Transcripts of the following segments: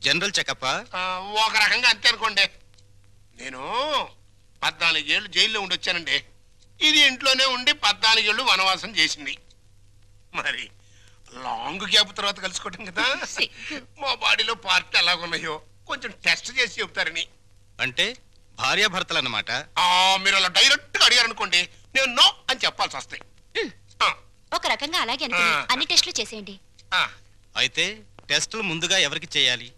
General checkup ఒక రకంగా అంతే అనుకోండి. నేను 14 ఏళ్ళు జైల్లో ఉండి వచ్చానండి. ఇది ఇంట్లోనే ఉండి 14 ఏళ్ళు వనవాసం చేసింది. మరి లాంగ్ గ్యాప్ తర్వాత కలుసుకోవటం కదా, మా బాడీలో పార్ట్ ఎలాగున్నాయో కొంచెం టెస్ట్ చేసి చెప్తారని. అంటే భార్యాభర్తలు అన్నమాట. మీరు అలా డైరెక్ట్ గా అడిగారనుకోండి, నేను నో అని చెప్పాల్సి వస్తాయి. ఒక రకంగా అలాగే అనుకుని అన్ని టెస్టులు చేసేయండి. అయితే టెస్టులు ముందుగా ఎవరికి చేయాలి?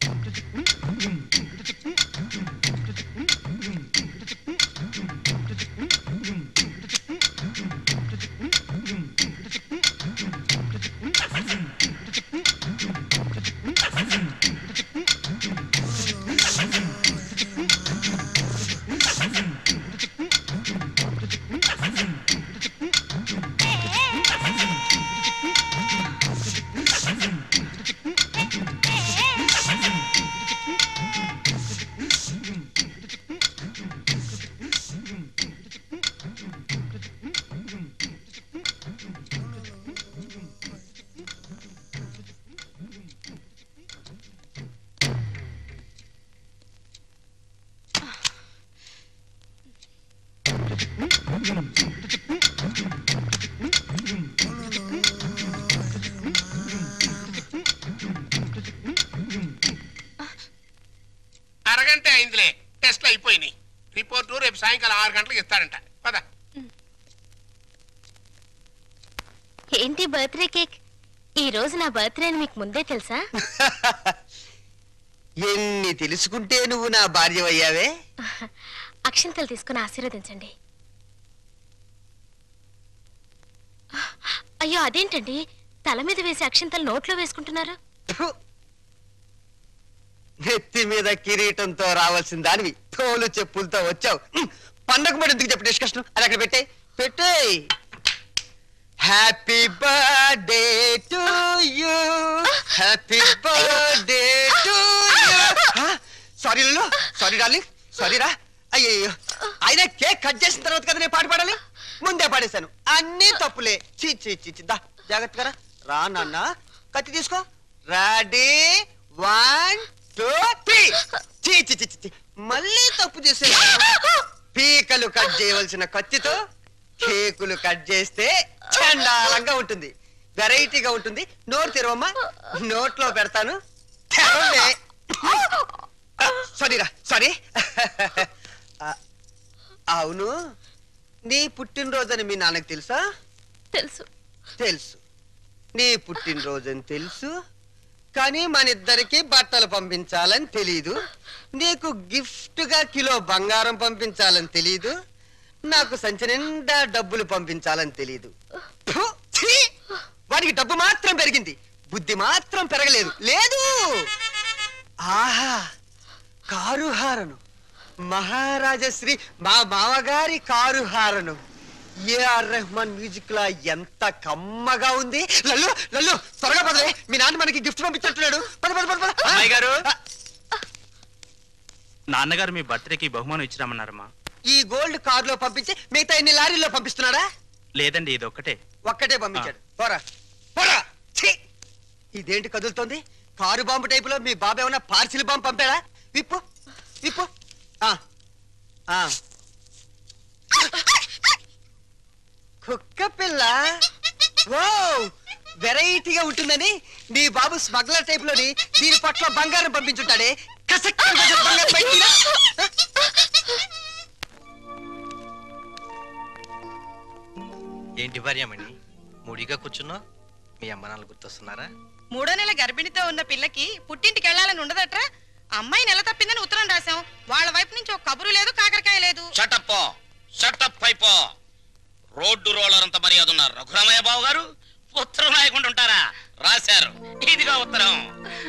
అరగంట అయిందిలే, టెస్ట్లు అయిపోయినాయి. రిపోర్టు రేపు సాయంకాలం 6 గంటలకు ఇస్తాడంట. పద. ఏంటి బర్త్డే కేక్? ఈ రోజు నా బర్త్డే అని మీకు ముందే తెలుసా? ఎన్ని తెలుసుకుంటే నువ్వు నా భార్యవయ్యావే. అక్షంతలు తీసుకుని ఆశీర్వదించండి. అయ్యో అదేంటండి, తల మీద వేసి అక్షంతలు నోట్లో వేసుకుంటున్నారు? నెత్తి మీద కిరీటంతో రావాల్సిన దానివి తోలు చెప్పులతో వచ్చావు. పండగ మరి ఎందుకు చెప్పు డిస్కషన్, అది అక్కడ పెట్టే. Happy birthday to you, happy birthday to you. Sorry Lallu, sorry darling, sorry రా. అయ్యో, అయినా కేక్ కట్ చేసిన తర్వాత కదా నేను పాట పాడాలి, ముందే పాడేశాను. అన్ని తప్పులే. చీ చీ చీ, దా జాగ్రత్తగా రా నాన్న. కత్తి తీసుకో. రెడీ 1 2 3. చీ చీ చీ చీ, మళ్ళీ తప్పు చేసే. పీకలు కట్ చేయవలసిన కత్తితో కేకులు కట్ చేస్తే చండాలంగా ఉంటుంది, వెరైటీగా ఉంటుంది. నోరు తెరవమ్మా, నోట్లో పెడతాను. సారీరా, సారీ. అవును, నీ పుట్టినరోజని మీ నాన్నకు తెలుసా? తెలుసు. తెలుసు, నీ పుట్టినరోజని తెలుసు, కానీ మన ఇద్దరికి బట్టలు పంపించాలని తెలీదు. నీకు గిఫ్ట్ గా కిలో బంగారం పంపించాలని తెలీదు. నాకు సంచి నిండా డబ్బులు పంపించాలని తెలీదు. వాడికి డబ్బు మాత్రం పెరిగింది, బుద్ధి మాత్రం పెరగలేదు. లేదు. ఆహా, కారు హారను, మహారాజశ్రీ మా మామగారి car horn. A R Rahman music లా ఎంత కమ్మగా ఉంది. లల్లు లల్లు, త్వరగా పదవే, మీ నాన్న మనకి గిఫ్ట్ పంపించట్లేడు. పద పద పద. అమ్మాయి గారు, నాన్నగారు మీ బర్త్డేకి బహుమానం ఇచ్చిరామన్నారమ్మా. ఈ గోల్డ్ కార్ లో పంపించి మిగతా ఎన్ని లారీల్లో పంపిస్తున్నాడా? లేదండి, ఇది ఒక్కటే పంపించాడు. పోరా పోరా. ఇదేంటి కదులుతోంది? కారు బాంబు టైపులో మీ బాబు ఏమన్నా పార్సిల్ బాంబు పంపాడా? విప్పు విప్పు. కుక్క పిల్ల. ఓ, వెరైటీగా ఉంటుందని నీ బాబు స్మగ్లర్ టైప్ లోని దీని పట్ల బంగారం పంపించుంటాడే. ఏంటి భార్యమణి మూడిగా కూర్చున్నావు? మీ అమ్మ నాన్న గుర్తొస్తున్నారా? 3వ నెల గర్భిణితో ఉన్న పిల్లకి పుట్టింటికి వెళ్ళాలని ఉండదట్రా. అమ్మాయి నెల తప్పిందని ఉత్తరం రాశాం. వాళ్ళ వైపు నుంచి ఒక కబురు లేదు, కాకరకాయ లేదు. షటప్ అయిపో. రోడ్డు రోలర్ అంత మర్యాద ఉన్నారు రఘురామయ్య బాబు గారు. ఉత్తరం రాయకుండా ఉంటారా? రాశారు. ఇదిగా ఉత్తరం.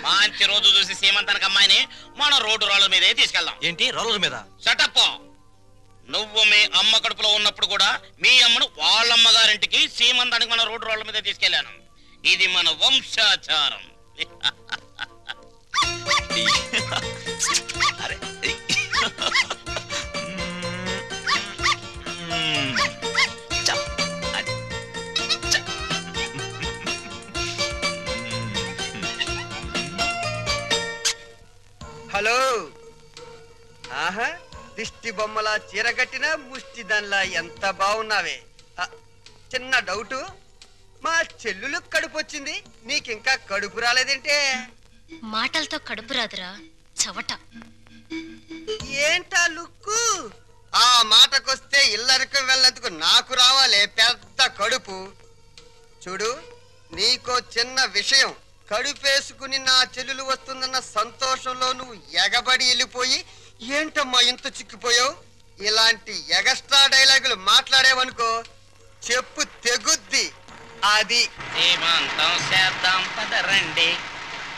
మంచి రోజు చూసి సీమంతానికి అమ్మాయిని మన రోడ్డు రోలర్ మీదే తీసుకెళ్దాం. ఏంటి రోలర్ మీద? షటప్. నువ్వు మీ అమ్మ కడుపులో ఉన్నప్పుడు కూడా మీ అమ్మను వాళ్ళమ్మగారింటికి సీమంతానికి మన రోడ్డు రోలర్ మీదే తీసుకెళ్లాను. ఇది మన వంశాచారం. హలో. ఆహా, దిష్టి బొమ్మలా చీరగట్టిన ముష్టి దానిలా ఎంత బాగున్నావే. చిన్న డౌటు, మా చెల్లులు కడుపు వచ్చింది, నీకింకా కడుపు రాలేదేంటే? మాటలతో కడుపు రాదురా చవట. ఏంటా లుక్కు? ఆ మాటకొస్తే ఇల్లరికి వెళ్ళేందుకు నాకు రావాలే పెద్ద కడుపు. చూడు, నీకో చిన్న విషయం. కడుపేసుకుని నా చెల్లెలు వస్తుందన్న సంతోషంలో నువ్వు ఎగబడి వెళ్ళిపోయి ఏంటమ్మా ఇంత చిక్కిపోయావు? ఇలాంటి ఎగస్ట్రా డైలాగులు మాట్లాడేవనుకో చెప్పు తెగుద్ది. అది సీమంతం చేద్దాం పదరండి,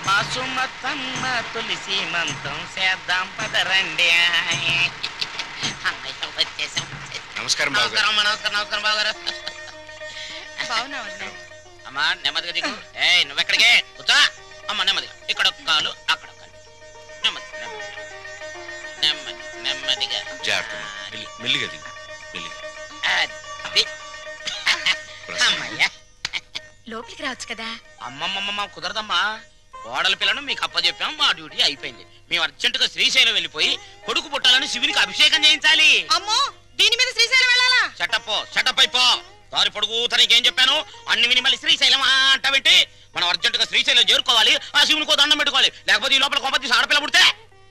మా సుమతమ్మ తొలి సీమంతం చేద్దాం పదరండి. వచ్చేసాం. నమస్కారం నమస్కారం నమస్కారం బావగారు. బాగున్నావండి. అమ్మా నెమ్మదిగా దిగు. ఏయ్ నువ్వెక్కడికే కూర్చో. అమ్మ నెమ్మదిగా, ఇక్కడ ఒక కాలు అక్కడ ఒక కాలు. నెమ్మది నెమ్మది నెమ్మదిగా మెల్లిగా దిగు, మెల్లిగా. అది. అమ్మయ్యా. లోపలికి రావచ్చు కదా. అమ్మమ్మమ్మ కుదరదమ్మా. కోడల పిల్లను మీకు అప్పచెప్పాం, మా డ్యూటీ అయిపోయింది. మేము అర్జెంటుగా శ్రీశైలం వెళ్ళిపోయి కొడుకు పుట్టాలని శివునికి అభిషేకం చేయించాలి. అమ్మో, దీని మీద శ్రీశైలం వెళ్ళాలా? షటప్ అయిపో. దారి పొడుగు తనకేం చెప్పాను అన్ని విని మళ్ళీ శ్రీశైలం అంటావేంటి? మనం అర్జెంటుగా శ్రీశైలం చేరుకోవాలి, ఆ శివునికో దండం పెట్టుకోవాలి. లేకపోతే ఈ లోపల కొంపతి ఆడపిల్ల పుడితే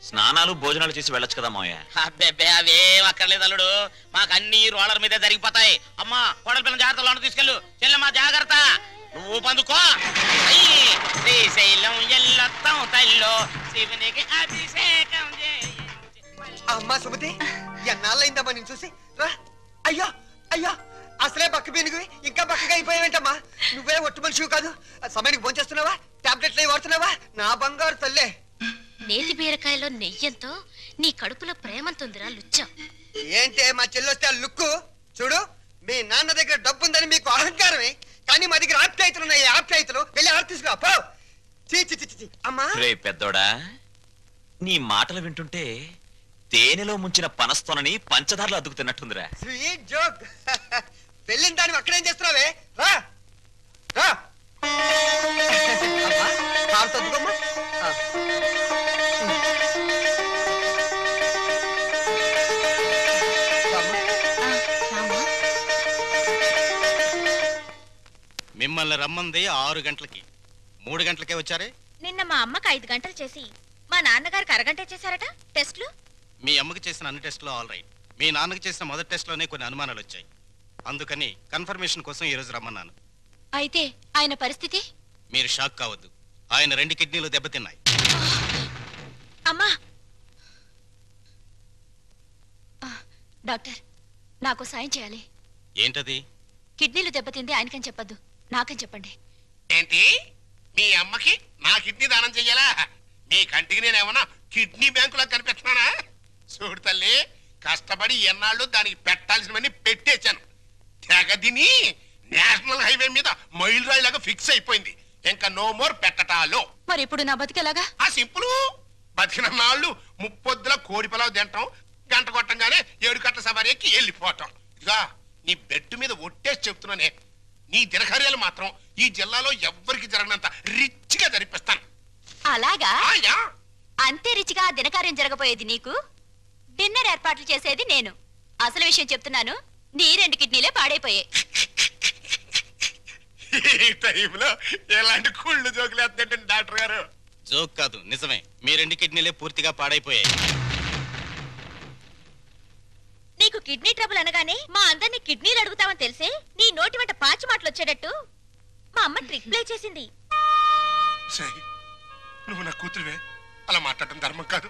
స్నానాలు భోజనాలు చేసి వెళ్ళొచ్చు కదా మావయ్య. అబ్బే అవేం అక్కర్లేదు అల్లుడు, మాకు అన్ని రోలర్ మీదే జరిగిపోతాయి. అమ్మా కోడల పిల్లల జాగ్రత్తలో తీసుకెళ్ళు. చెల్లెమ్మా జాగ్రత్త, నువ్వు పందుకో. శ్రీశైలం ఎల్లొత్తం తల్లో శివునికి అభిషేకం అమ్మా సుమతి, ఎన్నాళ్ళైందమ్మా నేను చూసి. రా. అయ్యో అయ్యో, అసలే బక్క పీనుగువి ఇంకా బక్కగా అయిపోయావేంటమ్మా? నువ్వే ఒట్టు మనిషివి కాదు. సమయానికి భోంచేస్తున్నావా? టాబ్లెట్లు వాడుతున్నావా? నా బంగారు తల్లే. నేతి బీరకాయలో నెయ్యంతో నీ కడుపులో ప్రేమంతుందిరా లుచ్చా. ఏంటే మా చెల్లొస్తే ఆ లుక్కు? చూడు, మీ నాన్న దగ్గర డబ్బుందని మీకు అహంకారమే, కానీ మా దగ్గర ఆప్యాయతలు ఉన్నాయి. ఆప్యాయతలు వెళ్ళి ఆడ తీసుకురా పో. అమ్మా రే పెద్దోడా, నీ మాటలు వింటుంటే తేనెలో ముంచిన పనస్తోనని పంచదారలు అద్దుకుతున్నట్టుందిరా. Sweet joke. వెళ్ళిన దాన్ని అక్కడేం చేస్తున్నావే? రా రా. తద్దుకోమ్మా. మిమ్మల్ని రమ్మంది 6 గంటలకి, 3 గంటలకే వచ్చారే. నిన్న మా అమ్మకి 5 గంటలు చేసి మా నాన్నగారికి అరగంట చేశారట టెస్ట్లు. మీ అమ్మకి చేసిన అన్ని టెస్టులు ఆల్ రైట్. మీ నాన్నకి చేసిన మొదటి టెస్ట్లోనే కొన్ని అనుమానాలు వచ్చాయి. అందుకని కన్ఫర్మేషన్ కోసం ఈ రోజు రమ్మన్నాను. అయితే ఆయన పరిస్థితి? మీరు షాక్ కావద్దు, ఆయన 2 కిడ్నీలు దెబ్బతిన్నాయి. అమ్మా డాక్టర్, నాకు సాయం చేయాలి. ఏంటది? కిడ్నీలు దెబ్బతింది ఆయనకని చెప్పద్దు, నాకని చెప్పండి. ఏంటి, మీ అమ్మకి నా కిడ్నీ దానం చెయ్యాలా? మీ కంటికి నేనేమన్నా కిడ్నీ బ్యాంకులా కనిపెట్టినానా? చూడు తల్లి, కష్టపడి ఎన్నాళ్ళు దానికి పెట్టాల్సినవన్నీ పెట్టేశాను. తెగదిని నేషనల్ హైవే మీద మైల్ రాయిలాగా ఫిక్స్ అయిపోయింది. ఇంకా నో మోర్ పెట్టటాలో. మరి ఇప్పుడు నా బతికేలాగా? ఆ సింపుల్. బతికిన నాళ్ళు ముప్పొద్దుల కోడి పొలావు తింటాం, గంట కొట్టంగానే 7 గంటల సవారీ ఎక్కి వెళ్ళిపోవటం. ఇదిగా నీ బెడ్ మీద ఒట్టేసి చెప్తున్నానే, నీ దినకార్యాలు మాత్రం ఈ జిల్లాలో ఎవ్వరికి జరగనంత రిచ్గా జరిపిస్తాను. అలాగా? ఆయా. అంతే రిచిగా దినకార్యం జరగబోయేది నీకు, డిన్నర్ ఏర్పాట్లు చేసేది నేను. అసలు విషయం చెప్తున్నాను, నీ 2 కిడ్నీలే పాడైపోయాయి. ఈ టైంలో ఎలాంటి కుళ్ళు జోకులు వేస్తుంటే డాక్టర్ గారు. జోక్ కాదు, నిజమే. మీ 2 కిడ్నీలే పూర్తిగా పాడైపోయాయి. నీకు కిడ్నీ ట్రబుల్ అనగానే మా అందరినీ కిడ్నీలు అడుగుతామని తెలిసే నీ నోటి వెంట పాచి మాటలు వచ్చేటట్టు మా అమ్మ ట్రిక్ ప్లే చేసింది. సై, నువ్వు నా కూతురువే, అలా మాట్లాడటం ధర్మం కాదు.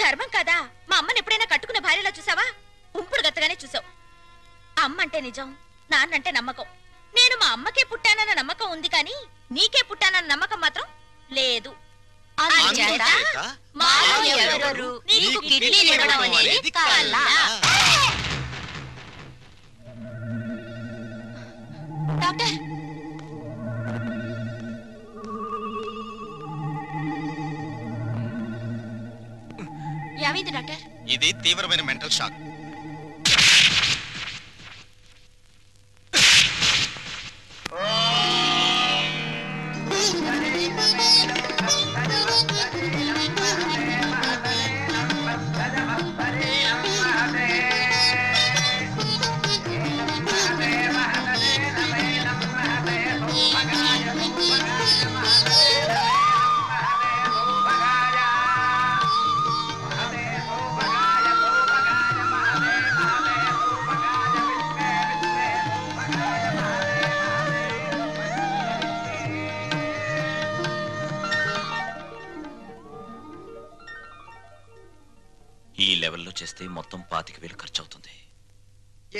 ధర్మం కదా? మా అమ్మని ఎప్పుడైనా కట్టుకున్న భార్యలా చూసావా? ఉంపుడు గత్తగానే చూసావు. అమ్మ అంటే నిజం, నాన్నంటే నమ్మకం. నేను మా అమ్మకే పుట్టానన్న నమ్మకం ఉంది, కానీ నీకే పుట్టానన్న నమ్మకం మాత్రం లేదు. నీకు కిడ్నీలు ఇవ్వడం అనేది కల. డాక్టర్, ఏమైంది డాక్టర్? ఇది తీవ్రమైన మెంటల్ షాక్. ఈ లెవెల్లో చేస్తే మొత్తం 25,000 ఖర్చు అవుతుంది.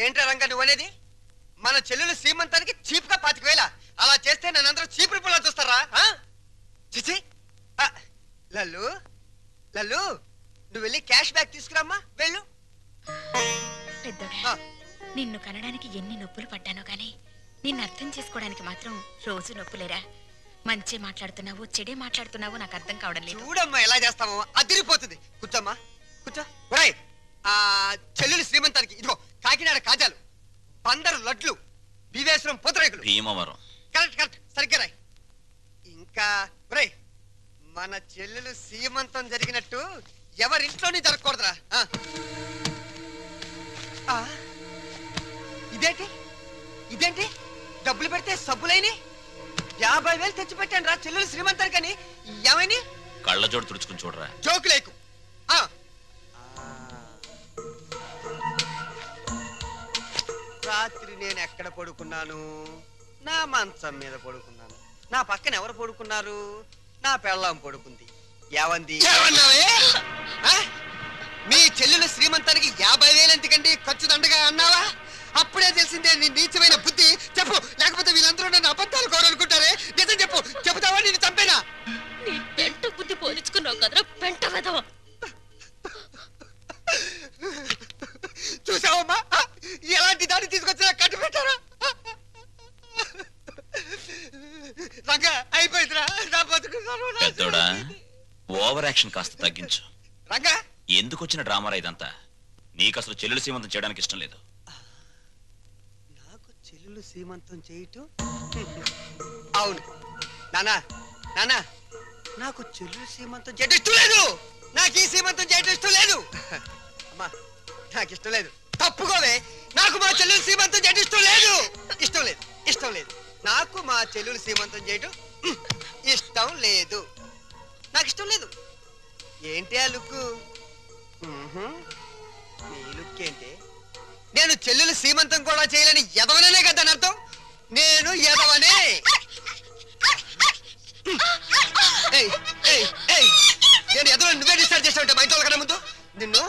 ఏంట్రా రంగా నువ్వనేది? మన చెల్లెలు శ్రీమంతానికి చీప్ గా 25,000? అలా చేస్తే నన్నందరూ చీప్ రిపోర్ట్ చూస్తారా? చిచి లల్లు లల్లు, నువ్వు వెళ్ళి క్యాష్ బ్యాక్ తీసుకురామ్మా, వెళ్ళు. పెద్దోడా, నిన్ను కనడానికి ఎన్ని నొప్పులు పడ్డానో గానీ నిన్ను అర్థం చేసుకోవడానికి మాత్రం రోజు నొప్పులేరా. మంచి మాట్లాడుతున్నావు, చెడే మాట్లాడుతున్నావు నాకు అర్థం కావడం లేదు. చూడమ్మా ఎలా చేస్తావో, అదిరిపోతుంది. కూర్చోమ్మా, కూర్చో. ఒరేయ్, చెల్లెలు శ్రీమంతానికి ఇదిగో కాకినాడ కాజాలు, బందరు లడ్లు, బీవేశ్వరం పూతరేకులు. భీమవరం. కరెక్ట్ కరెక్ట్, సరిగ్గా రాయ్. ఇంకా ఒరేయ్, మన చెల్లెలు శ్రీమంతం జరిగినట్టు ఎవరింట్లోనే జరగకూడదురా. ఇదేంటి ఇదేంటి డబ్బులు పెడితే సబ్బులైని 50,000 తెచ్చి పెట్టాను రా చెల్లెలు శ్రీమంతానికని. ఏమైనా కళ్ళజోడు తుడుచుకుని చూడరా. జోకు లేకు. రాత్రి నేను ఎక్కడ పడుకున్నాను? నా మంచం మీద పడుకున్నాను. నా పక్కన ఎవరు పడుకున్నారు? నా పెళ్ళాం పడుకుంది. ఏవంది? మీ చెల్లెలు శ్రీమంతానికి 50,000 ఎందుకండి ఖర్చు దండగా అన్నావా? అప్పుడే తెలిసిందే నీ నీచమైన బుద్ధి. చెప్పు, లేకపోతే వీళ్ళందరూ నన్ను అబద్ధాలు కోరనుకుంటారే. నిజం చెప్పు, చెబుతావా నేను చంపేనా? నీ పెంట బుద్ధి పోల్చుకున్నావు కదరా పెంట వెధవ. చూసావమ్మా, ఎలాంటి దాన్ని తీసుకొచ్చినా కట్టు పెట్టారా? రంగా అయిపోయిందిరా నా బతుకు. పెద్దోడా, ఓవర్ యాక్షన్ కాస్త తగ్గించు. రంగా, ఎందుకు వచ్చిన డ్రామారా ఇదంతా? నీకు అసలు చెల్లెలు సీమంతం చేయడానికి ఇష్టం లేదు. నాకు చెల్లెలు సీమంతం చేయటం? అవును నానా, నానా నాకు చెల్లెలు సీమంతం చేయటం ఇష్టం లేదు. నాకు ఈ సీమంతం చేయటం ఇష్టం లేదు. అమ్మా, నాకు ఇష్టం లేదు. తప్పుకోవే, నాకు మా చెల్లెలు సీమంతం చేయటం ఇష్టం లేదు. ఇష్టం లేదు, ఇష్టం లేదు. నాకు మా చెల్లెలు సీమంతం చేయటం ఇష్టం లేదు. నాకు ఇష్టం లేదు. ఏంటి ఆ లుక్కు? నీ లుక్ ఏంటి? నేను చెల్లెలు సీమంతం కూడా చేయలేని ఎదవనే కదా అని అర్థం. నేను ఎదవనే. నేను ఎదవ నువ్వే డిసైడ్ చేస్తావంటే మా ఇంట్లో కన్నా ముందు నిన్ను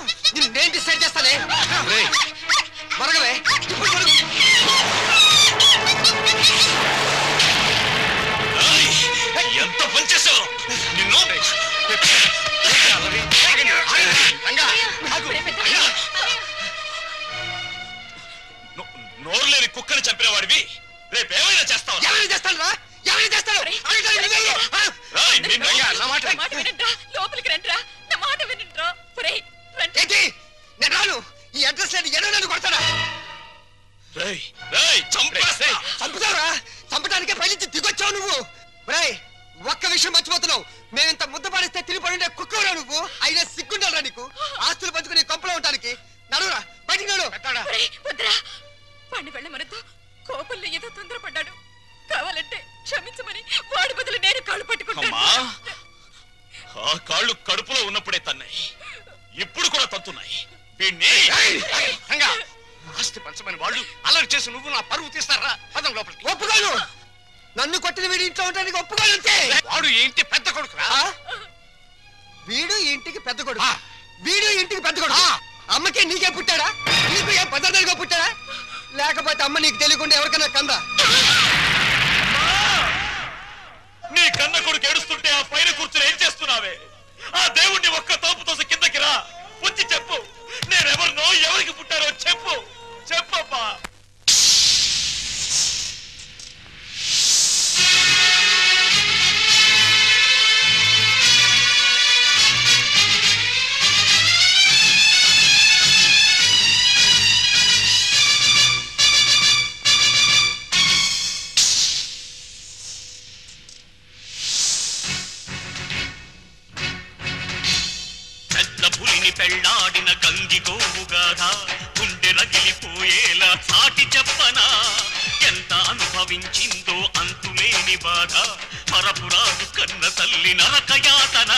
నేను డిసైడ్ చేస్తానే. మరగవే, ఇప్పుడు మరుగు. ఎంత పనిచేసావు నిన్ను. నోరు లేని కుక్కని చంపినవాడివి రేపేమైనా చేస్తావు? ఎవరైనా చేస్తాను రా, ఎవరైనా చేస్తాను. లోపలికి రండి రా, నా మాట వినండి. ఏంటి నేను రాను. ఈ అడ్రస్ లేని ఎన్నో నన్ను కొడతాడా? చంపుతావురా? చంపడానికే పైనుంచి దిగొచ్చావు నువ్వు. రేయ్, ఒక్క విషయం మర్చిపోతున్నావు. మేమింత ముద్ద పాడిస్తే తిరిగిపడి కుక్కరా నువ్వు. అయినా సిగ్గుండాలరా నీకు? ఆస్తులు పంచుకుని కొంపలో ఉండడానికి. నడురా, బయటికి నడు. వాడిని వెళ్ళమనతో కోపంలో ఏదో తొందరపడ్డాడు. కావాలంటే క్షమించమని వాడి బదులు నేను కాళ్ళు పట్టుకుంటాను. ఆ కాళ్ళు కడుపులో ఉన్నప్పుడే తన్నాయి, ఇప్పుడు కూడా తత్తున్నాయి. ఆస్తి పంచమని వాళ్ళు అల్లరి చేసి నువ్వు నా పరువు తీస్తారా? పదం లోపలికి. ఒప్పుకోను. నన్ను కొట్టిన వీడి ఇంట్లో ఉండడానికి ఒప్పుకోనంతే. వాడు ఏంటి పెద్ద కొడుకురా? వీడు ఇంటికి పెద్ద కొడుకు. వీడు ఇంటికి పెద్ద కొడుకు. అమ్మకే నీకే పుట్టాడా? నీకు ఏ పదార్థాలుగా పుట్టాడా? లేకపోతే అమ్మ నీకు తెలియకుండా ఎవరికైనా కందా? నీ కన్న కొడుకు ఏడుస్తుంటే ఆ పైన కూర్చుని ఏం చేస్తున్నావే? ఆ దేవుణ్ణి ఒక్క తోపుతో కిందకి రా, వచ్చి చెప్పు. నేనెవరినో ఎవరికి పుట్టారో చెప్పు. చెప్పమ్మా. పెళ్ళాడిన గంగి గోవుగాథ గుండె రగిలిపోయేలా సాటి చెప్పనా? ఎంత అనుభవించిందో అంతులేని బాధ, పరపురాదు కన్న తల్లి నరకయాతన.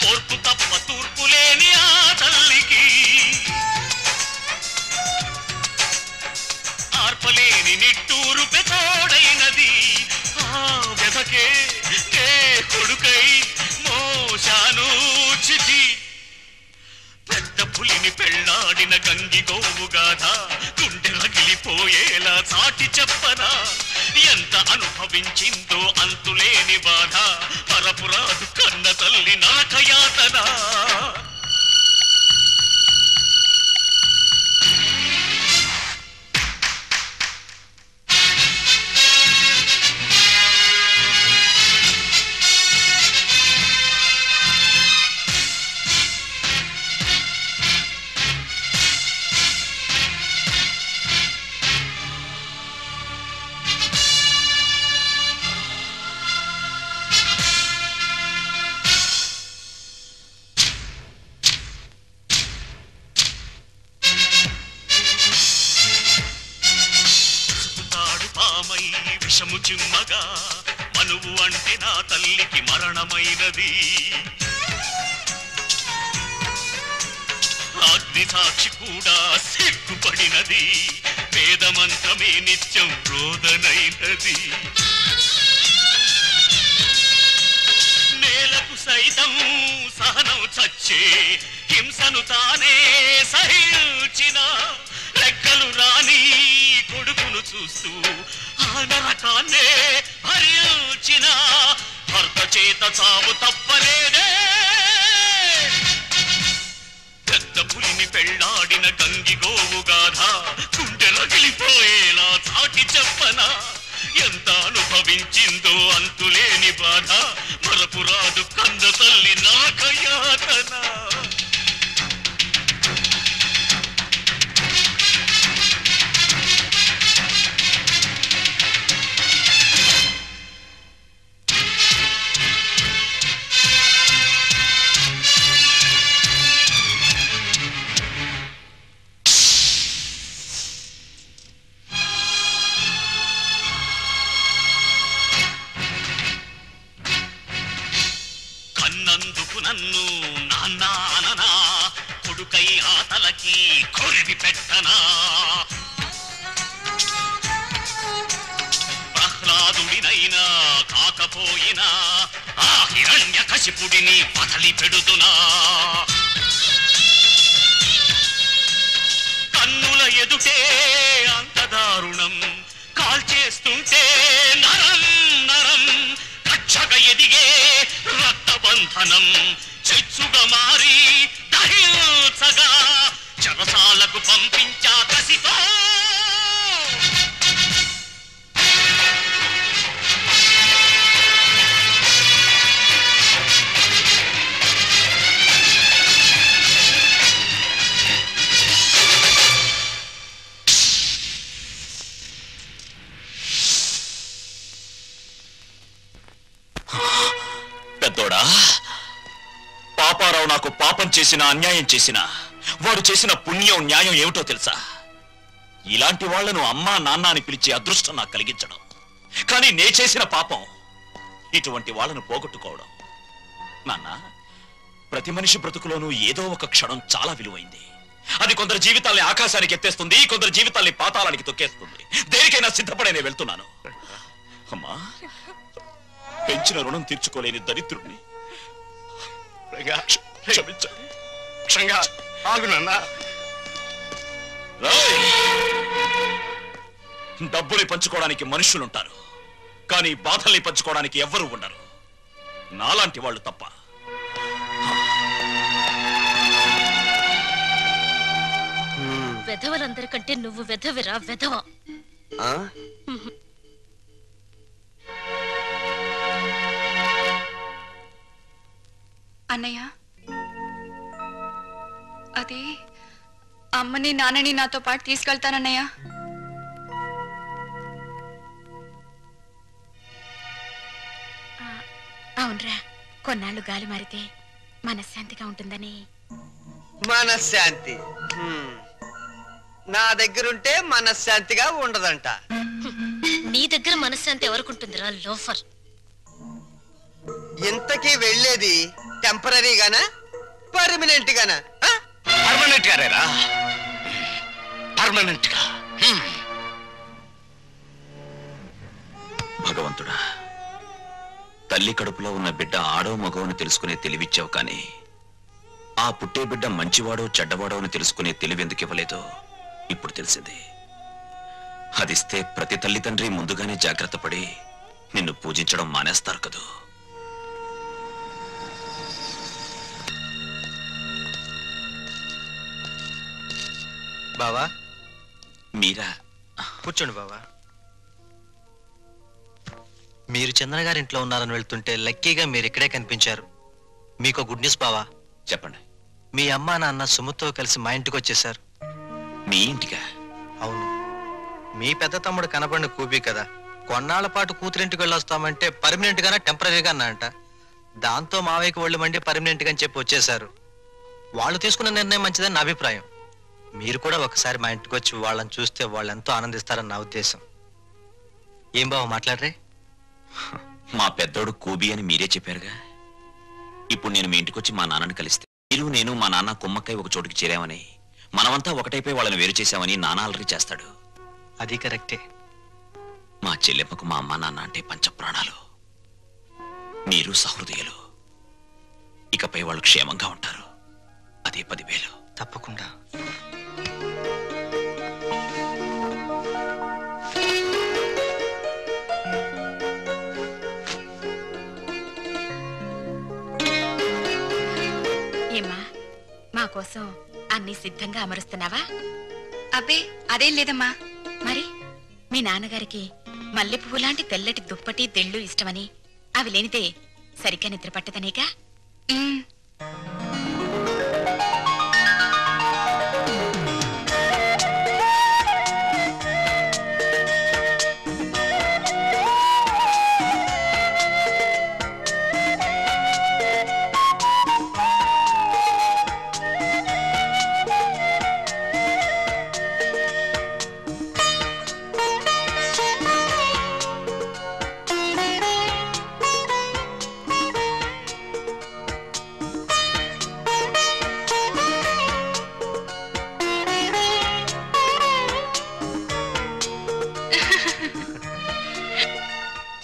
ఓర్పు తప్ప తూర్పు లేని ఆ తల్లికి ఆర్పలేని నిట్టూరు పెతోడైనది. ఆ వెదకే ఏ కొడుకై మోశాను చితి. పెద్ద పెళ్లాడిన గంగి గోవు గాథ గుండె రగిలిపోయేలా చాటి చెప్పనా ఎంత అనుభవించిందో అంతులేని బాధ పరపురాదు కన్న తల్లి నరకయాతన విషము చిమ్మగా మనువు అంటే నా తల్లికి మరణమైనది అగ్ని సాక్షి కూడా సిగ్గుపడినది వేదమంత్రమే నిత్యం రోదనైనది నేలకు సైతం సహనం చచ్చే హింసను తానే సహించిన లెక్కలు రాని కొడుకును చూస్తూ ఆ నరకాన్నే భరించిన భర్త చేత చావు తప్పలేదే పెద్ద పులిని పెళ్లాడిన గంగి గోవు గాథ గుండె రగిలిపోయేలా చాటి చెప్పనా ఎంత అనుభవించిందో అంతులేని బాధ మరపురాదు కన్న తల్లి నరకయాతన నన్ను నాన్నా కొడుకై ఆ తలకి కొరివి పెట్టనా ప్రహ్లాదుడినైనా కాకపోయినా ఆ హిరణ్య కశిపుడిని వదలి పెడుతున్నా కన్నుల ఎదుటే అంత దారుణం కాల్చేస్తుంటే నరం నరం కక్షగా ఎదిగే రక్తబంధనం చిచ్చుగా మారి దహించగా చెరసాలకు పంపించా కసితో పెద్దోడా పాపారావు నాకు పాపం చేసిన అన్యాయం చేసిన వాడు చేసిన పుణ్యం న్యాయం ఏమిటో తెలుసా ఇలాంటి వాళ్లను అమ్మా నాన్న అని పిలిచే అదృష్టం నాకు కలిగించడం కానీ నే చేసిన పాపం ఇటువంటి వాళ్ళను పోగొట్టుకోవడం నాన్న ప్రతి మనిషి బ్రతుకులోనూ ఏదో ఒక క్షణం చాలా విలువైంది అది కొందరు జీవితాల్ని ఆకాశానికి ఎత్తేస్తుంది కొందరు జీవితాల్ని పాతాళానికి తొక్కేస్తుంది దేనికైనా సిద్ధపడే నేను వెళ్తున్నాను అమ్మా పెంచిన రుణం తీర్చుకోలేని దరిద్రుణ్ణి డబ్బుని పంచుకోవడానికి మనుషులుంటారు కానీ బాధల్ని పంచుకోవడానికి ఎవ్వరూ ఉండరు నాలాంటి వాళ్ళు తప్ప వెధవలందరికంటే నువ్వు వెధవిరా వెధవ అన్నయ్య అది అమ్మని నాన్నని నాతో పాటు తీసుకెళ్తానన్నయ్య అవునరా కొన్నాళ్ళు గాలి మారితే మనశ్శాంతిగా ఉంటుందని మనశ్శాంతి నా దగ్గరుంటే మనశ్శాంతిగా ఉండదంట నీ దగ్గర మనశ్శాంతి ఎవరుకుంటుందిరా లోఫర్ ఇంతకీ వెళ్ళేది టెంపరీగానా పర్మనెంట్ గానా పర్మనెంట్ గారేరా పర్మనెంట్ గా భగవంతుడా తల్లి కడుపులో ఉన్న బిడ్డ ఆడో మగవని తెలుసుకునే తెలివిచ్చావు కానీ ఆ పుట్టే బిడ్డ మంచివాడో చెడ్డవాడో అని తెలుసుకునే తెలివెందుకు ఇవ్వలేదో ఇప్పుడు తెలిసింది. అదిస్తే ప్రతి తల్లిదండ్రి ముందుగానే జాగ్రత్త పడి నిన్ను పూజించడం మానేస్తారు కదూ. బావా మీరా? కూర్చోండి బావా. మీరు చంద్ర గారి ఇంట్లో ఉన్నారని వెళ్తుంటే లక్కీగా మీరు ఇక్కడే కనిపించారు. మీకు గుడ్ న్యూస్ బావా. చెప్పండి. మీ అమ్మా నాన్న సుమతో కలిసి మా ఇంటికి వచ్చేసారు. మీ ఇంటికా? అవును. మీ పెద్ద తమ్ముడు కనపడిన కూబీ కదా, కొన్నాళ్ల పాటు కూతురింటికి వెళ్ళొస్తామంటే పర్మనెంట్ గానే టెంపరీగా అన్నా అంట. దాంతో మావయ్యకి ఒళ్ళు మండి పర్మనెంట్ గా అని చెప్పి వచ్చేసారు. వాళ్ళు తీసుకున్న నిర్ణయం మంచిదని నా అభిప్రాయం. మీరు కూడా ఒకసారి మా ఇంటికి వచ్చి వాళ్ళని చూస్తే వాళ్ళు ఎంతో ఆనందిస్తారని నా ఉద్దేశం. ఏం బావ మాట్లాడరే? మా పెద్దోడు కూబీ అని మీరే చెప్పారుగా. ఇప్పుడు నేను మీ ఇంటికి వచ్చి మా నాన్నని కలిస్తే మీరు నేను మా నాన్న కుమ్మక్కై ఒక చోటుకి చేరామని, మనమంతా ఒకటైపోయి వాళ్ళని వేరు చేశామని నాన్న అలరి చేస్తాడు. అది కరెక్టే. మా చెల్లెమ్మకు మా అమ్మ నాన్న అంటే పంచప్రాణాలు. మీరు సహృదయులు. ఇకపై వాళ్ళు క్షేమంగా ఉంటారు. అదే 10,000. తప్పకుండా. ఏమ్మా, మా కోసం అన్ని సిద్ధంగా అమరుస్తున్నావా? అబ్బే అదేం లేదమ్మా. మరి మీ నాన్నగారికి మల్లె పువ్వు లాంటి తెల్లటి దుప్పటి తెళ్ళు ఇష్టమని, అవి లేనిదే సరిగ్గా నిద్ర పట్టదనేగా.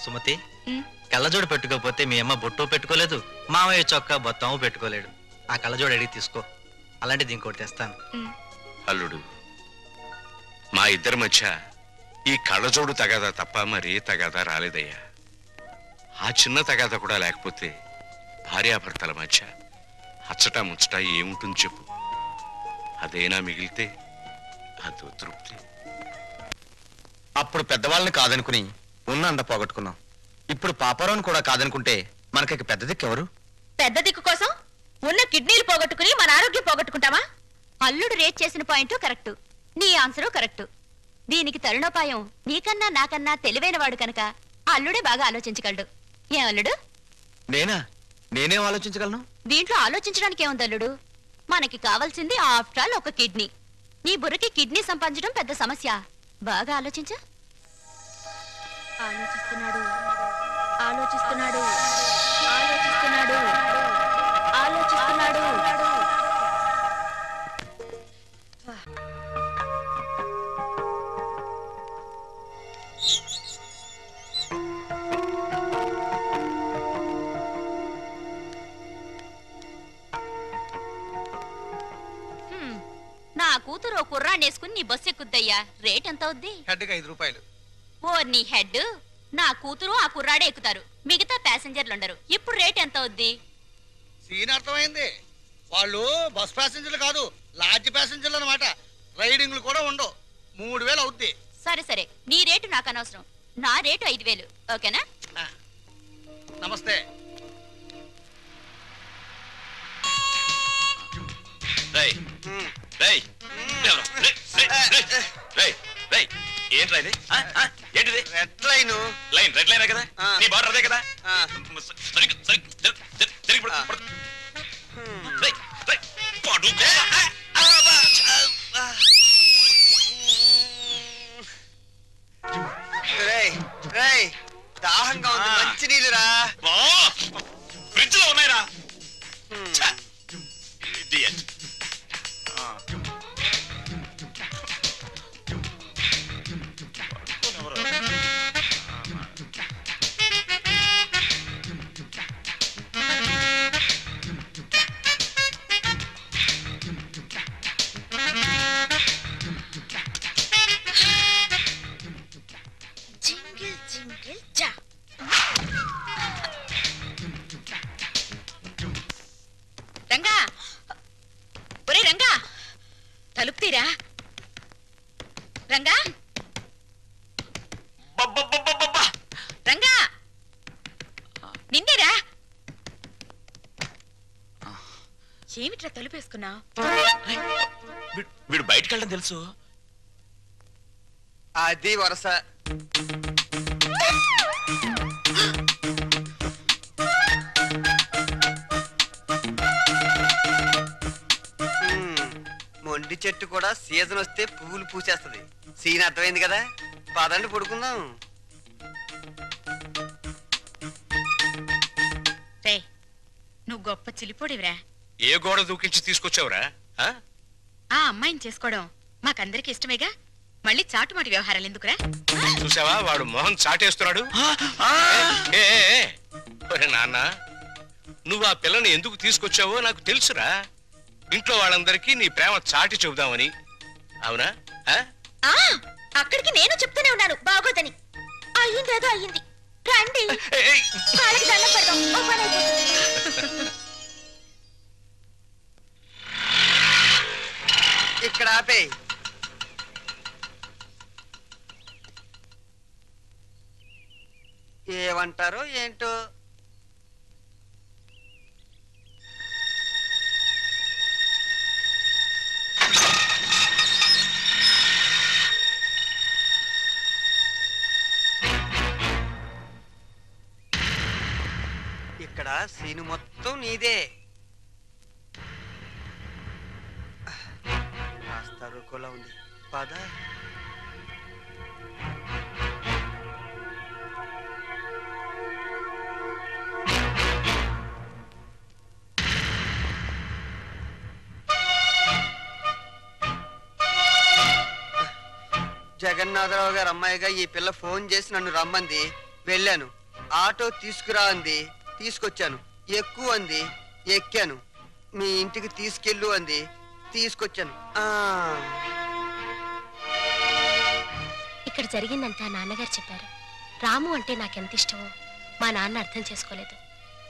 సుమతి, కళ్ళజోడు పెట్టుకోకపోతే మీ అమ్మ బొట్టు పెట్టుకోలేదు, మామయ్య చొక్కా బొత్తము పెట్టుకోలేడు. ఆ కళ్ళజోడు అడిగి తీసుకో. అలాంటిది ఇంకోటి తెస్తాను. అల్లుడు, మా ఇద్దరి మధ్య ఈ కళ్ళజోడు తగాదా తప్ప మరీ తగాదా రాలేదయ్యా. ఆ చిన్న తగాదా కూడా లేకపోతే భార్యాభర్తల మధ్య అచ్చట ముచ్చట ఏముంటుంది చెప్పు. అదేనా మిగిలితే అదో తృప్తి. అప్పుడు పెద్దవాళ్ళని కాదనుకుని ఉన్న అంద పోగొట్టుకున్నాం. ఇప్పుడు పాపారావుని కూడా కాదనుకుంటే మనకి పెద్ద దిక్కు ఎవరు? పెద్ద దిక్కు కోసం ఉన్న కిడ్నీలు పోగొట్టుకుని మన ఆరోగ్యం పోగొట్టుకుంటావా? అల్లుడు రేట్ చేసిన పాయింట్ కరెక్ట్, నీ ఆన్సరు కరెక్ట్. దీనికి తరుణోపాయం నీకన్నా నాకన్నా తెలివైన వాడు కనుక అల్లుడే బాగా ఆలోచించగలడు. ఏం అల్లుడు? నేనేం ఆలోచించగలను? దీంట్లో ఆలోచించడానికి ఏముంది అల్లుడు? మనకి కావాల్సింది ఆఫ్టర్ ఆల్ ఒక కిడ్నీ. నీ బుర్రకి కిడ్నీ సంపాదించడం పెద్ద సమస్య. బాగా ఆలోచించు. ఆలోచిస్తున్నాడు ఆలోచిస్తున్నాడు ఆలోచిస్తున్నాడు ఆలోచిస్తున్నాడు. నా కూతురు ఓ కుర్రాన్ని వేసుకుని నీ బస్సు ఎక్కుద్దయ్యా. రేట్ ఎంత అవుద్ది? హెడ్కి 5 రూపాయలు. ఓ నీ హెడ్, నా కూతురు ఆ కుర్రాడే ఎక్కుతారు, మిగతా ప్యాసింజర్లు ఉండరు. ఇప్పుడు రేట్ ఎంత అవుద్ది? సీన్ అర్థమైంది. వాళ్ళు బస్ ప్యాసింజర్లు కాదు, లాడ్జ్ ప్యాసింజర్లు అనమాట. రైడింగ్లు కూడా ఉండవు. 3000 అవుద్ది. సరే సరే, నీ రేటు నాకు అనవసరం. నా రేటు 5000. ఓకేనా? నమస్తే. ఏంట్రా ఇది? ఏంటిది? Red line. రెడ్ లైన్ కదా? నీ బార్డర్ అదే కదా? దాహంగా ఉంది, మంచి నీళ్ళురా. ఫ్రిడ్జ్ లో ఉన్నాయిరా. నిన్నేరా రంగా రంగా నిన్నేరా ఏమిట్రా తలుపేసుకున్నావు? వీడు బయటకు వెళ్ళడం తెలుసు. అది వరస. మొండి చెట్టు కూడా సీజన్ వస్తే పువ్వులు పూసేస్తుంది. సీన్ అర్థమైంది కదా, పదండి పడుకుందాం. రే నువ్వు గొప్ప చిలిపోడివిరా. ఏ గోడ దూకించి తీసుకొచ్చావురా? ఆ అమ్మాయిని చేసుకోవడం మాకందరికి ఇష్టమేగా, మళ్ళీ చాటుమాటి వ్యవహారాలు ఎందుకురా? చూసావా వాడు మొహం చాటేస్తున్నాడు. నాన్న, నువ్వు ఆ పిల్లని ఎందుకు తీసుకొచ్చావో నాకు తెలుసురా. ఇంట్లో వాళ్ళందరికీ నీ ప్రేమ చాటి చెబుదామని. అవునా? అక్కడికి నేను చెప్తూనే ఉన్నాను బాగోదని. అయ్యిందేదో అయ్యింది, రండి కాళ్ళకి దండం పెడదాం. ఓ పని అయిపోతుంది. ఇక్కడ ఆపే. ఏమంటారో ఏంటో. ఇక్కడ సీను మొత్తం నీదే. కాస్త రుకోలా ఉంది, పద. జగన్నాథరావు గారు అమ్మాయిగా ఈ పిల్ల ఫోన్ చేసి నన్ను రమ్మంది. వెళ్ళాను. ఆటో తీసుకురా అంది, తీసుకొచ్చాను. ఎక్కువ అంది, ఎక్కాను. మీ ఇంటికి తీసుకెళ్ళు అంది, తీసుకొచ్చాను. ఇక్కడ జరిగిందంతా నాన్నగారు చెప్పారు. రాము అంటే నాకెంత ఇష్టమో మా నాన్న అర్థం చేసుకోలేదు.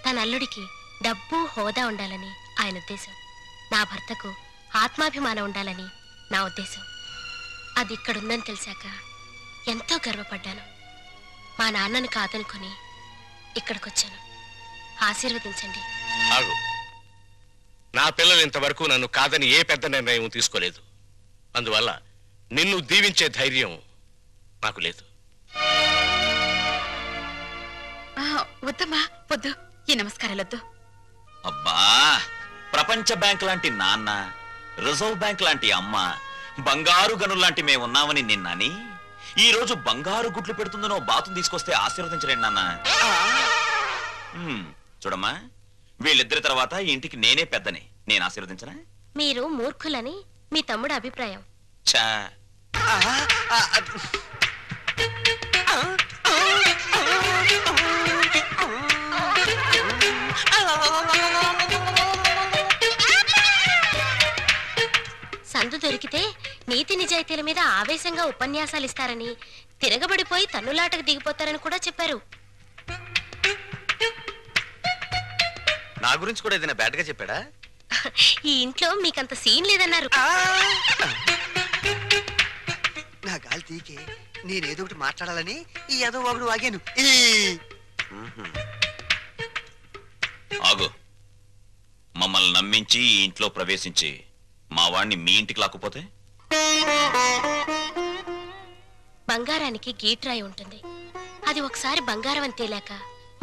తన అల్లుడికి డబ్బు హోదా ఉండాలని ఆయన ఉద్దేశం. నా భర్తకు ఆత్మాభిమానం ఉండాలని నా ఉద్దేశం. అది ఇక్కడుందని తెలిసాక ఎంతో గర్వపడ్డాను. మా నాన్నను కాదనుకుని ఇక్కడికొచ్చాను. ఆశీర్వదించండి. ఆగు. నా పిల్లలు ఇంతవరకు నన్ను కాదని ఏ పెద్ద నిర్ణయం తీసుకోలేదు. అందువల్ల నిన్ను దీవించే ధైర్యం నాకు లేదు. వద్దమ్మా, వద్దు. ఈ నమస్కారాలొద్దు. అబ్బా, ప్రపంచ బ్యాంక్ లాంటి నాన్న, రిజర్వ్ బ్యాంక్ లాంటి అమ్మ, బంగారు గనుల్లాంటి మేమున్నామని నిన్నని ఈ రోజు బంగారు గుడ్లు పెడుతుందనో బాతును తీసుకొస్తే ఆశీర్వదించలేండి నాన్న. చూడమ్మా, వీళ్ళిద్దరి తర్వాత ఈ ఇంటికి నేనే పెద్దని. నేను ఆశీర్వదించనా? మీరు మూర్ఖులని మీ తమ్ముడు అభిప్రాయం. చా సందు దొరికితే నీతి నిజాయితీల మీద ఆవేశంగా ఉపన్యాసాలు ఇస్తారని, తిరగబడిపోయి తన్నులాటకు దిగిపోతారని కూడా చెప్పారు. నా గురించి కూడా ఏదైనా బ్యాడ్ గా చెప్పాడా? ఈ ఇంట్లో మీకంత సీన్ లేదన్నారు. నా గాలి తీకే నేనేదో ఒకటి మాట్లాడాలని ఈ ఏదో ఒకడు వాగాను. ఆగు. మమ్మల్ని నమ్మించి ఈ ఇంట్లో ప్రవేశించి మా వాణ్ణి మీ ఇంటికి లాక్కుపోతే? బంగారానికి గీట్రాయి ఉంటుంది. అది ఒకసారి బంగారం అని తేలాక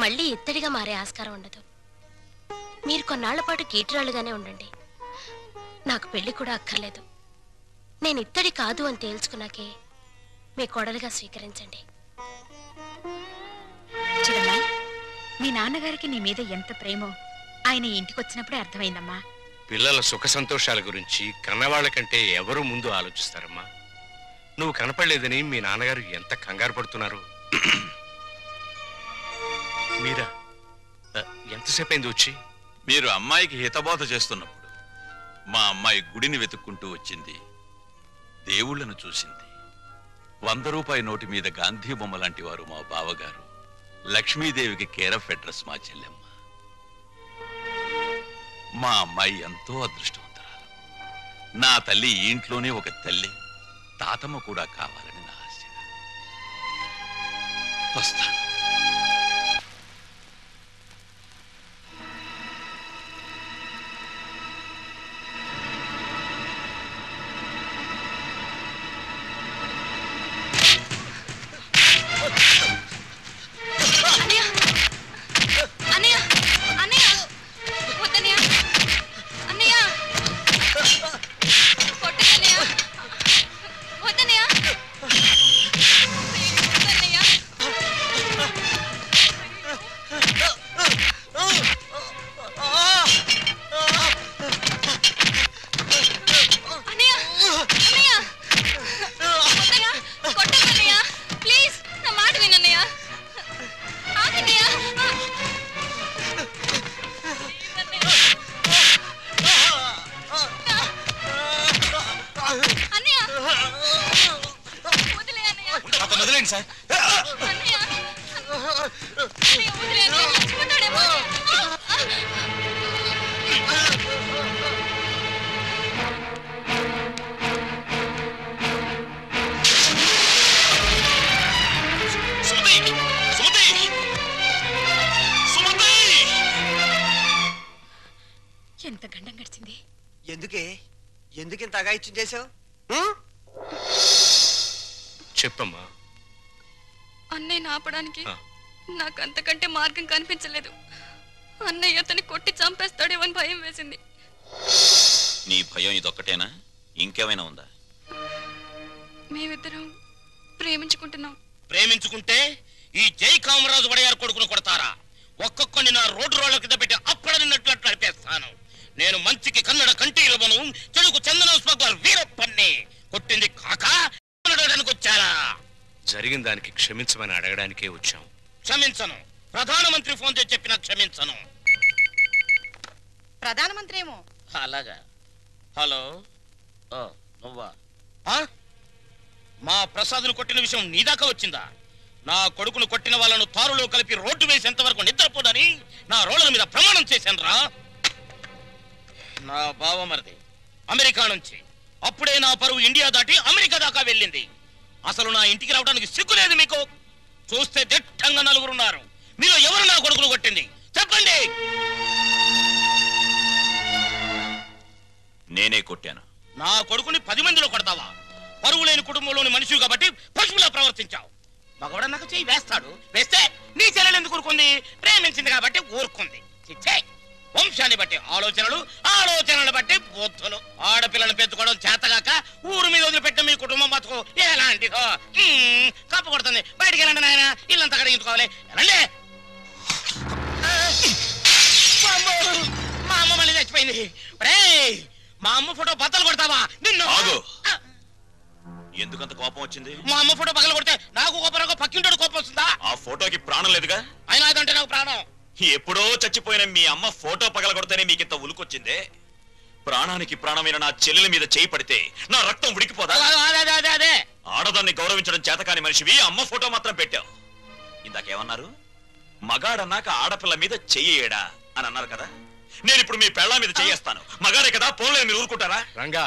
మళ్ళీ ఇత్తడిగా మారే ఆస్కారం ఉండదు. మీరు కొన్నాళ్ల పాటు గీట్రాళ్ళుగానే ఉండండి. నాకు పెళ్లి కూడా అక్కర్లేదు. నేను ఇత్తడి కాదు అని తేల్చుకున్నాకే మీ కోడలుగా స్వీకరించండి. చూడమ్మాయి, మీ నాన్నగారికి నీ మీద ఎంత ప్రేమో ఆయన ఇంటికొచ్చినప్పుడే అర్థమైందమ్మా. పిల్లల సుఖ సంతోషాల గురించి కన్నవాళ్ల కంటే ఎవరు ముందు ఆలోచిస్తారమ్మా. నువ్వు కనపడలేదని మీ నాన్నగారు ఎంత కంగారు పడుతున్నారు. మీరా ఎంతసేపు అయింది వచ్చి? మీరు అమ్మాయికి హితబోధ చేస్తున్నప్పుడు మా అమ్మాయి గుడిని వెతుక్కుంటూ వచ్చింది. దేవుళ్లను చూసింది. 100 రూపాయి నోటి మీద గాంధీ బొమ్మ లాంటి వారు మా బావగారు. లక్ష్మీదేవికి కేర్ ఆఫ్ అడ్రస్ మా చెల్లెమ్మ. మా అమ్మాయి ఎంతో అదృష్టవంతురాలు. నా తల్లి ఈ ఇంట్లోనే ఒక తల్లి, తాతమ్మ కూడా కావాలని నా ఆశ. వస్తాను. ఎంత గండం గడిచింది. ఎందుకింత అగాయిత్యం చేసావు? చెప్పమ్మా. అన్నయ్య ఆపడానికి నాకు అంతకంటే మార్గం కనిపించలేదు. అన్నయ్య అతన్ని కొట్టి చంపేస్తాడేమో అని భయం వేసింది. నీ భయం ఇదొక్కటేనా? ఇంకేమైనా ఉందా? మేమిద్దరం ప్రేమించుకుంటున్నాం. ప్రేమించుకుంటే ఈ జై కామరాజు వడయారు కొడుకును కొడతారా? ఒక్కొక్కని నా రోడ్డు రోడ్ల కింద పెట్టి అప్పడనిన్నట్లు నడిపేస్తాను. నేను మంచికి కన్నడ కంటి ఇవ్వను, చెడుకు చందన స్మగ్లర్ వీరప్పన్ని. కొట్టింది కాక అడగడానికి వచ్చారా? జరిగిన దానికి క్షమించమని అడగడానికే వచ్చాం. క్షమించను. ప్రధానమంత్రి ఫోన్ చేసి చెప్పినా క్షమించను. ప్రధానమంత్రి ఏమో. అలాగా. హలో, నువ్వా? మా ప్రసాద్ను కొట్టిన విషయం నీ దాకా వచ్చిందా? నా కొడుకును కొట్టిన వాళ్ళను తారులో కలిపి రోడ్డు వేసేంత వరకు నిద్రపోదని నా రోడ్ల మీద ప్రమాణం చేశాను రా. నా బావమరిది అమెరికా నుంచి. అప్పుడే నా పరువు ఇండియా దాటి అమెరికా దాకా వెళ్ళింది. అసలు నా ఇంటికి రావడానికి సిగ్గులేదు మీకు? చూస్తే దిట్టంగా నలుగురున్నారు. మీరు ఎవరు నా కొడుకును కొట్టింది చెప్పండి. నేనే కొట్టాను. నా కొడుకుని 10 మందిలో కొడతావా? పరువు లేని కుటుంబంలోని మనిషి కాబట్టి పశువులా ప్రవర్తించావు. మగవాడ నాకు చెయ్యి వేస్తాడు. వేస్తే నీ చెల్లెలు ఎందుకు ఊరుకుంది? ప్రేమించింది కాబట్టి ఊరుకుంది. చిచ్చే, వంశాన్ని బట్టి ఆలోచనలు, ఆలోచనలు బట్టి బుద్ధులు. ఆడపిల్లను పెంచుకోవడం చేతగాక ఊరు మీద వదిలిపెట్టిన మీ కుటుంబం బతుకు ఎలాంటిదో. కప్పు కొడుతుంది. బయటికి వెళ్ళండి నాయన, ఇల్లంతా కడిగించుకోవాలి. వెళ్ళండి. మా అమ్మ మళ్ళీ చచ్చిపోయింది. మా అమ్మ ఫోటో బద్దలు కొడతావా నిన్ను? ఎందుకంత కోపం వచ్చింది? మా అమ్మ ఫోటో పగల కొడితే నాకు కోపం, పక్కింటోడు కోపం వస్తుందా? ఆ ఫోటోకి ప్రాణం లేదుగా. అయినా అదంటే నాకు ప్రాణం. ఎప్పుడో చచ్చిపోయిన మీ అమ్మ ఫోటో పగలగొడితేనే మీకింత ఉలుకొచ్చిందే. ప్రాణానికి ప్రాణమైన నా చెల్లెల మీద చేయి పడితే నా రక్తం ఉడికిపోదా? ఆడదాన్ని గౌరవించడం చేతకాని మనిషివి అమ్మ ఫోటో మాత్రం పెట్టావు. ఇందాకేమన్నారు? మగాడన్నాక ఆడపిల్ల మీద చెయ్యేడా అని అన్నారు కదా. నేను ఇప్పుడు మీ పెళ్ళ మీద చెయ్యేస్తాను. మగాడే కదా, పోలే మీరు ఊరుకుంటారా? రంగా,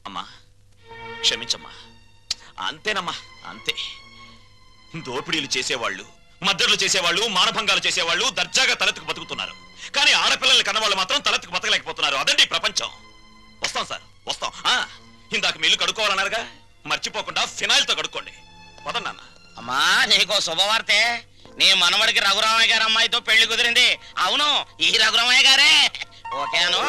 అమ్మా క్షమించమ్మా. అంతేనమ్మా, అంతే. దోపిడీలు చేసేవాళ్ళు, మద్దతులు చేసేవాళ్ళు, మానభంగాలు చేసేవాళ్ళు దర్జాగా తలెత్తుకు బతుకుతున్నారు. కానీ ఆడపిల్లల్ని కన్నవాళ్ళు మాత్రం తలెత్తుకు బతకలేకపోతున్నారు. అదండి ప్రపంచం. వస్తాం సార్, వస్తాం. ఇందాక మీ ఇల్లు కడుక్కోవాలన్నారుగా, మర్చిపోకుండా ఫినాయిల్ తో కడుక్కోండి. వదన్నా. అమ్మా, నీకో శుభవార్తే. నీ మనవడికి రఘురామయ్య గారి అమ్మాయితో పెళ్లి కుదిరింది. అవును, ఈ రఘురామయ్య గారే. ఓకేను.